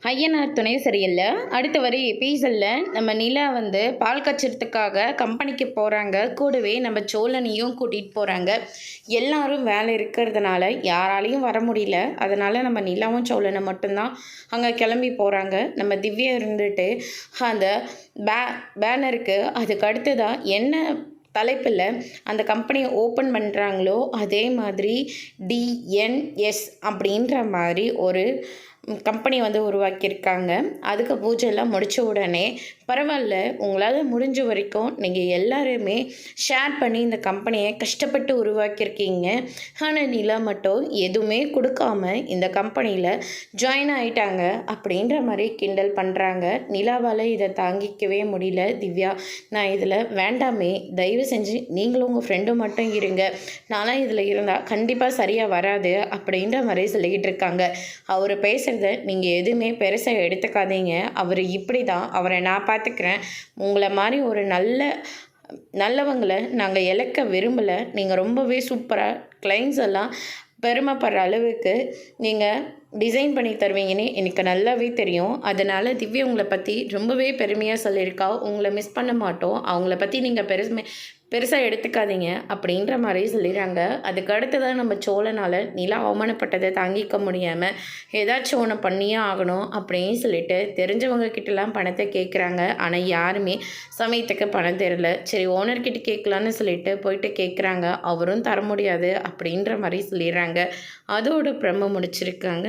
ஐயனார் துணை சரியில்ல. அடுத்த வர எபிசோட்ல நம்ம நிலா வந்து பால் காய்ச்சறதுக்காக கம்பெனிக்கு போகிறாங்க. கூடவே நம்ம சோழனையும் கூட்டிகிட்டு போகிறாங்க. எல்லாரும் வேலை இருக்கிறதுனால யாராலையும் வர முடியல. அதனால் நம்ம நிலாவும் சோழனை மட்டும்தான் அங்கே கிளம்பி போகிறாங்க. நம்ம திவ்யா இருந்துட்டு அந்த பேனருக்கு அதுக்கு அடுத்ததாக என்ன தலைப்பில் அந்த கம்பெனியை ஓப்பன் பண்ணுறாங்களோ அதே மாதிரி டிஎன்எஸ் அப்படின்ற மாதிரி ஒரு கம்பெனி வந்து உருவாக்கியிருக்காங்க. அதுக்கு பூஜைலாம் முடித்த உடனே பரவாயில்ல, உங்களால் முடிஞ்ச வரைக்கும் நீங்கள் எல்லாருமே ஷேர் பண்ணி இந்த கம்பெனியை கஷ்டப்பட்டு உருவாக்கியிருக்கீங்க. ஆனால் நிலா மட்டும் எதுவுமே கொடுக்காம இந்த கம்பெனியில் ஜாயின் ஆகிட்டாங்க அப்படின்ற மாதிரி கிண்டல் பண்ணுறாங்க. நிலாவால் இதை தாங்கிக்கவே முடியல. திவ்யா, நான் இதில் வேண்டாமே, தயவு செஞ்சு நீங்களும் உங்கள் ஃப்ரெண்டும் மட்டும் இருங்க, நானும் இதில் இருந்தால் கண்டிப்பாக சரியாக வராது அப்படின்ற மாதிரி சொல்லிக்கிட்டு இருக்காங்க. அவர் பேசுகிறத நீங்கள் எதுவுமே பெருசாக எடுத்துக்காதீங்க. அவர் இப்படி தான், அவரை நான் பார்த்துக்கிறேன். உங்களை மாதிரி ஒரு நல்லவங்களை நாங்கள் இழக்க விரும்பலை. நீங்கள் ரொம்பவே சூப்பராக கிளைண்ட்ஸ் எல்லாம் பெருமைப்படுற அளவுக்கு நீங்கள் டிசைன் பண்ணி தருவீங்கன்னு எனக்கு நல்லாவே தெரியும். அதனால் திவ்யா உங்களை பற்றி ரொம்பவே பெருமையாக சொல்லியிருக்கா. உங்களை மிஸ் பண்ண மாட்டோம், அவங்கள பற்றி நீங்கள் பெருசாக எடுத்துக்காதீங்க அப்படின்ற மாதிரி சொல்லிடுறாங்க. அதுக்கு அடுத்ததான் நம்ம சோழனால் நிலா அவமானப்பட்டதை தாங்கிக்க முடியாமல் ஏதாச்சும் ஒன்று பண்ணியே ஆகணும் அப்படின்னு சொல்லிட்டு தெரிஞ்சவங்க கிட்டலாம் பணத்தை கேட்குறாங்க. ஆனால் யாருமே சமயத்துக்கு பணம் தெரியல. சரி, ஓனர்கிட்ட கேட்கலான்னு சொல்லிட்டு போயிட்டு கேட்குறாங்க. அவரும் தர முடியாது அப்படின்ற மாதிரி சொல்லிடுறாங்க. அதோட பிரம்ம முடிச்சிருக்காங்க.